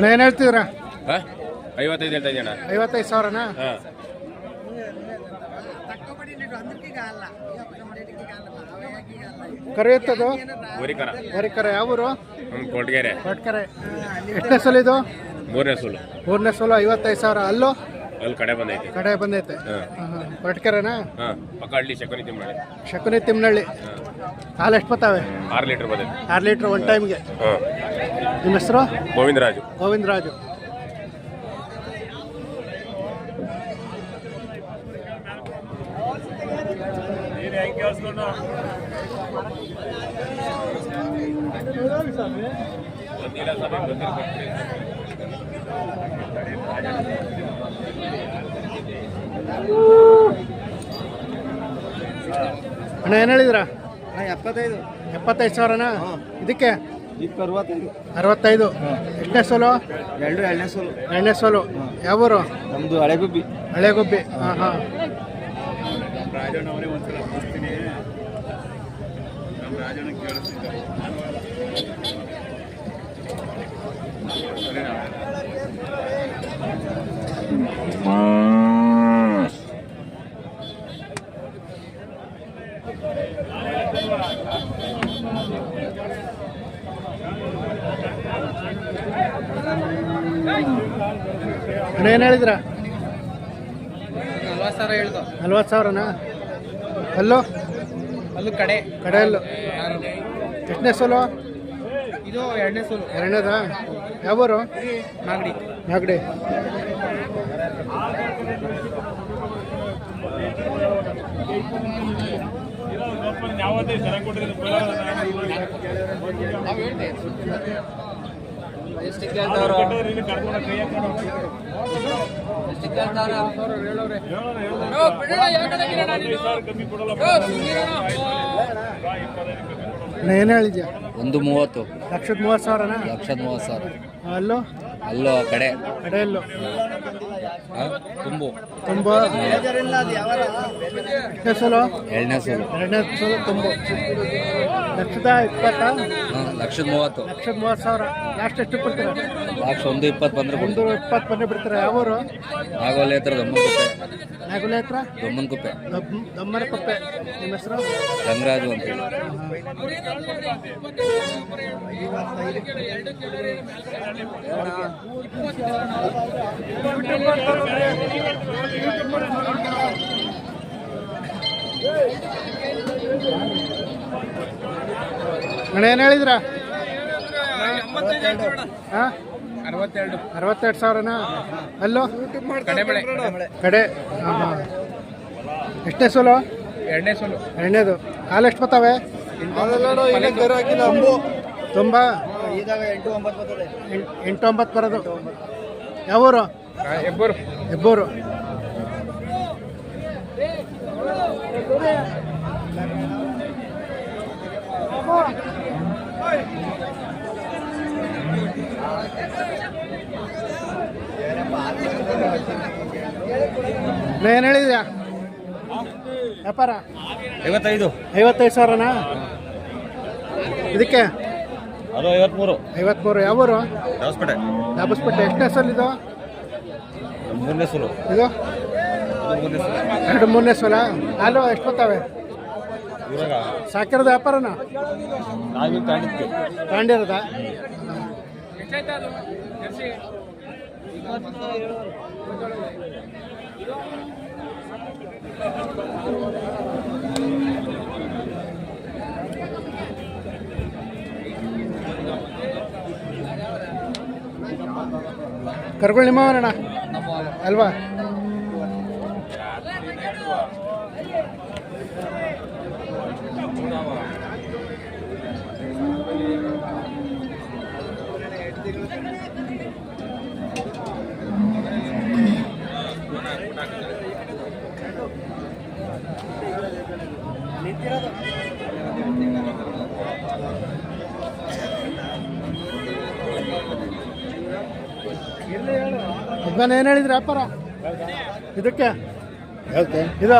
ಏನು ಹೇಳ್ತಿದ್ದೀರಾ? 55 ಹೇಳ್ತಾ ಇದೆಯಣ್ಣ. 55,000ನಾ? ಕರೆ ಎತ್ತದು ವರಿಕರ ಯಾವ ಊರು? ಕೊಟ್ಗೆರೆ. ಕೊಟ್ಕೆರೆ. ಎಷ್ಟನೇ ಸಲ ಇದು? ಮೂರನೇ ಸೋಲು. 55,000. ಅಲ್ಲೂ ಅಲ್ಲಿ ಕಡೆ ಬಂದೈತೆ. ಕೊಟ್ಕೆರೆನಾ? ಪಕ್ಕ ಹಳ್ಳಿ ಶಕುನಿ ತಿಮ್ಮನಹಳ್ಳಿ. ಹಾಲು ಎಷ್ಟು ಬರ್ತಾವೆ? 6 ಲೀಟರ್ ಬಂದೈತೆ. 6 ಲೀಟ್ರ್ ಒನ್ ಟೈಮ್ಗೆ. ನಿಮ್ಮ ಹೆಸರು? ಗೋವಿಂದರಾಜು. ಅಣ್ಣ ಏನು ಹೇಳಿದ್ರ? 75,000ನಾ? ಇದಕ್ಕೆ 65. ಎಷ್ಟನೇ ಸೋಲು? ಎರಡನೇ ಸೋಲು. ಯಾವ ಊರು? ನಮ್ದು ಹಳೆಗುಬ್ಬಿ. ಹಾಂ. ಏನು ಹೇಳಿದ್ರ? 40,000ನಾ? ಅಲ್ಲೂ ಕಡೆಯಲ್ಲು. ಎಷ್ಟನೇ ಸೋಲು? ಇದು ಎರಡನೇ ಸೋಲು. ಎರಡನೇದಾ? ಯಾವ ಊರು? ನಾಗಡಿ. ಏನು ಹೇಳಿದ್ಯಾ? 130. 130,000ನಾ? 130,000. ಅಲ್ಲೂ ಕಡೆಯಲ್ಲು. ತುಂಬು. ಎಷ್ಟನೇ ಸೋಲು? ಎರಡನೇ ಸೋಲು. ತುಂಬು. 1,20,000. 130,000. ಲಾಸ್ಟ್ ಎಷ್ಟು ಕೊಡ್ತೀರಾ? 120 ಬಂದ್ರೆ 120 ಬಂದ್ರೆ ಬಿಡ್ತೀರಾ? ಯಾವ ಊರು? ನಾಗೋಲಿ ಹತ್ರ ದಮ್ಮನಕುಪ್ಪೆ. ದಮ್ಮನಕುಪ್ಪೆ. ನಿಮ್ಮ ಹೆಸರು? ರಂಗರಾಜು ಅಂತ ಹೇಳಿ. ಅಣ್ಣ ಏನು ಹೇಳಿದ್ರ? 62,000ನಾ? ಅಲ್ಲೋ ಕಡೆ. ಎಷ್ಟನೇ ಸೋಲು? ಎರಡನೇದು. ಹಾಲು ಎಷ್ಟು ಬರ್ತಾವೆ? ತುಂಬ 8-9 ಬರೋದು. ಯಾವ ಊರು? ಹೆಬ್ಬೂರು. ಏನು ಹೇಳಿದ್ಯಾ ವ್ಯಾಪಾರ? 55,000ನಾ? ಇದಕ್ಕೆ ಅದು 53. ಯಾವ ಊರು? ದಾಬಸ್ಪೇಟೆ. ಎಷ್ಟನೇ ಸಲ ಇದು? ಮೂರನೇ ಸೋಲು. ಇದು 2-3ನೇ ಸಲ. ಹಾಲು ಎಷ್ಟು ಬರ್ತಾವೆ? ಸಾಕಿರೋದು ವ್ಯಾಪಾರನ ತಾಂಡಿರೋದಾ? ಕರ್ಗಳು ನಿಮ್ಮವರಣ್ಣ ಅಲ್ವಾ? ಯಜಮಾನ ಏನು ಹೇಳಿದ್ರಿ ವ್ಯಾಪಾರ ಇದಕ್ಕೆ? ಇದು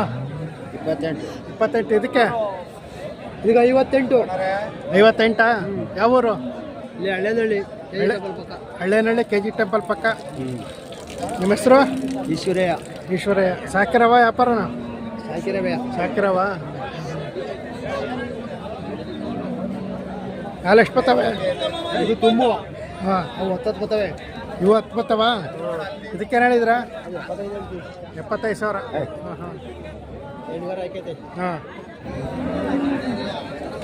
28 ಇದಕ್ಕೆ ಈಗ 58. 58 ಯಾವ ಊರು? ಇಲ್ಲಿ ಹಳ್ಳೇನಹಳ್ಳಿ ಹಳ್ಳೇನಹಳ್ಳಿ ಕೆ ಜಿ ಟೆಂಪಲ್ ಪಕ್ಕ. ನಿಮ್ಮ ಹೆಸರು? ಈಶ್ವರಯ್ಯ. ಸಾಕಿರವ ವ್ಯಾಪಾರನ? ಸಾಕಿರವ. ಹಾಲು ಎಷ್ಟು ಬರ್ತವೆ? ಇದು ತುಂಬು. ಹಾಂ, ಅವು 10 ಬರ್ತವೆ. ಇವು 10 ಬರ್ತವ. ಇದಕ್ಕೇನು ಹೇಳಿದ್ರ? 75,000. ಹಾಂ. ಹಾಂ,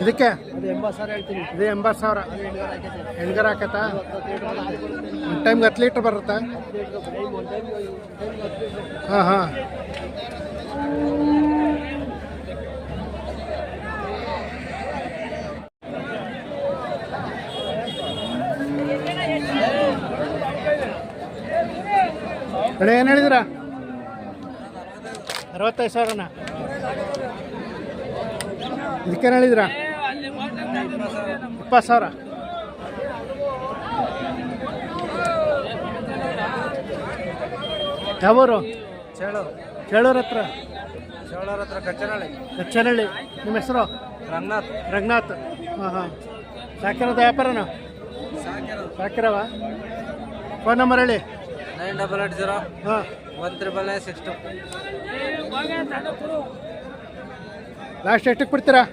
ಇದಕ್ಕೆ ಅದು 80,000 ಹೇಳ್ತೀನಿ. ಇದು 80,000. ಹೆಣ್ಗರ ಹಾಕತ್ತಾ? ಒಂದು ಟೈಮ್ಗೆ 10 ಲೀಟ್ರ್ ಬರುತ್ತಾ? ಹಾಂ ಹಾಂ. ಕಡೆ ಏನು ಹೇಳಿದಿರ? 65,000ನ. ಇದಕ್ಕೇನು ಹೇಳಿದಿರ? 20,000. ಯಾವೂರು? ಚೇಳೂರು ಹತ್ರ. ಕಚ್ಚನಹಳ್ಳಿ. ನಿಮ್ಮ ಹೆಸರು? ರಂಗನಾಥ್. ಹಾಂ ಹಾಂ. ಸಾಕಿರೋದು ವ್ಯಾಪಾರನ? ಸಾಕಿರವ. ಫೋನ್ ನಂಬರ್ ಹೇಳಿ. 9880 ಹಾಂ. 19962. ಲಾಸ್ಟ್ ಎಷ್ಟಕ್ಕೆ ಬಿಡ್ತೀರಾ?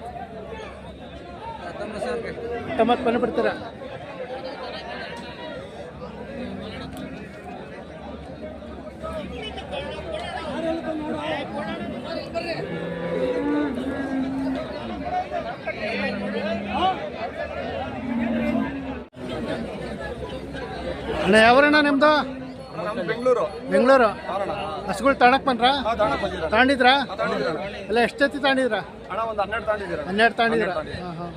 19,000. 90 ಬಂದು ಬಿಡ್ತೀರಾ? ಅಣ್ಣ ಯಾವರಣ್ಣ ನಿಮ್ದು? ಬೆಂಗಳೂರು. ಹಸುಗಳು ತಗೊಳಕ್ ಬಂದ್ರ? ತಗೊಂಡಿದ್ರಾ? ಎಲ್ಲ ಎಷ್ಟು ಜೊತೆ ತಗೊಂಡಿದ್ರ? 12 ತಗೊಂಡಿದ್ರ. ಹಾಂ ಹಾಂ.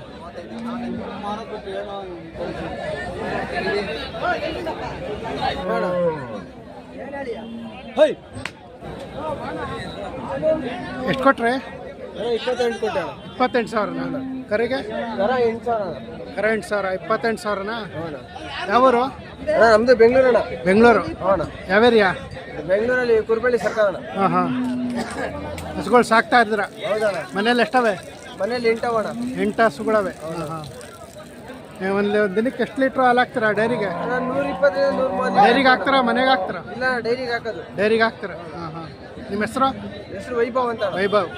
ಎಷ್ಟು ಕೊಟ್ರೆ? 28 ಕೊಟ್ಟೆ. 28,000. ಕರೆಗೆ? ಕರ 8,000. ಕರೆ 8,000. 28,000ನಾ? ಯಾವೂರು? ನಮ್ದು ಬೆಂಗಳೂರಣ್ಣ. ಬೆಂಗಳೂರು. ಯಾವ ಏರಿಯಾ? ಬೆಂಗಳೂರಲ್ಲಿ ಕುರುಬಳ್ಳಿ ಸರ್ಕಾರ. ಹಾಂ ಹಾಂ. ಹಸುಗಳು ಸಾಕ್ತಾ ಇದ್ದೀರ? ಮನೇಲಿ ಎಷ್ಟವೆ? ಮನೇಲಿ 8 ಅವಣ. 8 ಹಸುಗಳವೆ. ಹಾಂ ಹಾಂ. ಒಂದು ದಿನಕ್ಕೆ ಎಷ್ಟು ಲೀಟ್ರ್ ಹಾಲು ಹಾಕ್ತೀರಾ ಡೈರಿಗೆ? 120 130. ಡೈರಿಗೆ ಹಾಕ್ತಾರಾ ಮನೆಗೆ ಹಾಕ್ತಾರಾ? ಇಲ್ಲ, ಡೈರಿಗೆ ಹಾಕೋದು. ಡೈರಿಗೆ ಹಾಕ್ತೀರಾ? ಹಾಂ ಹಾಂ. ನಿಮ್ಮ ಹೆಸರು? ಹೆಸರು ವೈಭವ್ ಅಂತ. ವೈಭವ್.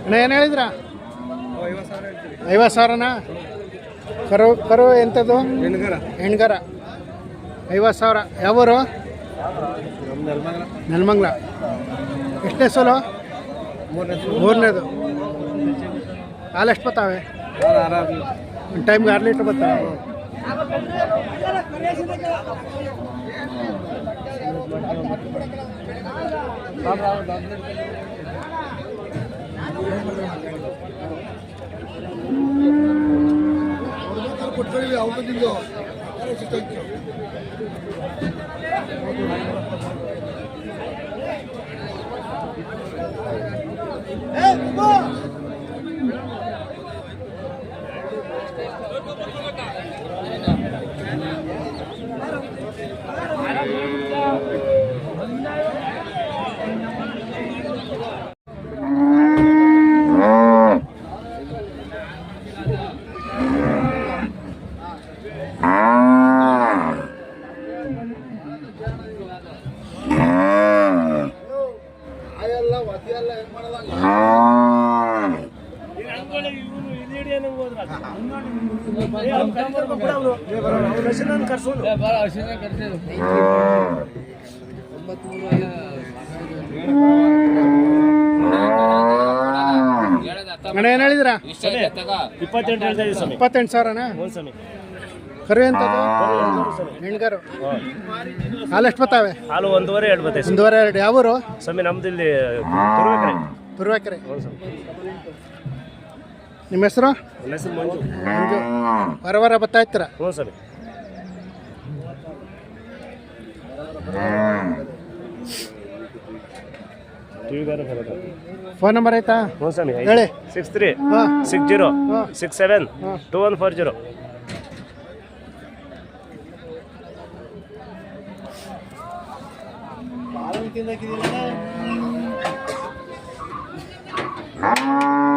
ಅಣ್ಣ ಏನು ಹೇಳಿದ್ರ? 50,000ನಾ? ಕರು ಎಂಥದ್ದು? ಹೆಣ್ಗರ. 50,000. ಯಾವೂರು? ನೆಲಮಂಗ್ಲ. ಎಷ್ಟನೇ ಸೋಲು? ಮೂರನೇದು. ಹಾಲು ಎಷ್ಟು ಬರ್ತಾವೆ? ಒಂದು ಟೈಮ್ಗೆ 6 ಲೀಟ್ರ್ ಬರ್ತಾವೆ. ಅಣ್ಣ ಏನು ಹೇಳಿದ್ರ? 28,000ನಾ? ಕರು ಎಂಥದ್ದು? ಹೆಣ್ಗರು. ಹಾಲು ಎಷ್ಟು ಬರ್ತಾವೆ? ಹಾಲು 1.5-2 ಬರ್ತೈತೆ. 1.5-2. ಯಾವೂರು? ಸ್ವಾಮಿ ನಮ್ದು ಇಲ್ಲಿ ತುರುವೇಕೆರೆ. ನಿಮ್ಮ ಹೆಸರು? ನನ್ನ ಹೆಸರು ಮಂಜು. ವಾರ ಬರ್ತಾ ಇರ್ತೀರ? ಹ್ಞೂ ಸ್ವಾಮಿ. ಟಿವಿಗಾರ ಬರೋದು ಫೋನ್ ನಂಬರ್ ಆಯ್ತಾ? ಹ್ಞೂ ಸ್ವಾಮಿ ಹೇಳಿ. 63 ಹಾಂ 60 ಹಾಂ 67 ಹಾಂ 2140. ಹಾಂ